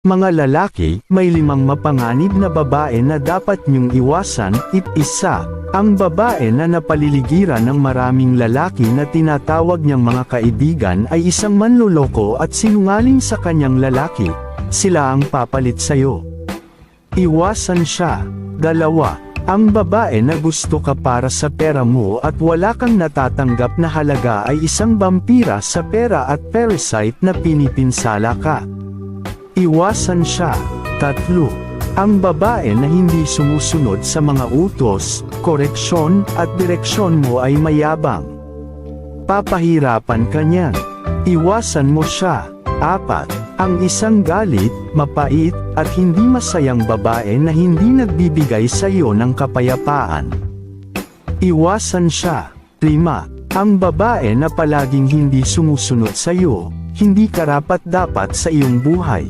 Mga lalaki, may 5 mapanganib na babae na dapat niyong iwasan. Isa, ang babae na napaliligiran ng maraming lalaki na tinatawag niyang mga kaibigan ay isang manloloko at sinungaling sa kanyang lalaki. Sila ang papalit sa'yo. Iwasan siya. 2, ang babae na gusto ka para sa pera mo at wala kang natatanggap na halaga ay isang vampira sa pera at parasite na pinipinsala ka. Iwasan siya. 3, ang babae na hindi sumusunod sa mga utos, koreksyon, at direksyon mo ay mayabang. Papahirapan ka niyan. Iwasan mo siya. 4, ang isang galit, mapait, at hindi masayang babae na hindi nagbibigay sa iyo ng kapayapaan. Iwasan siya. 5, ang babae na palaging hindi sumusunod sa iyo, hindi karapat-dapat sa iyong buhay.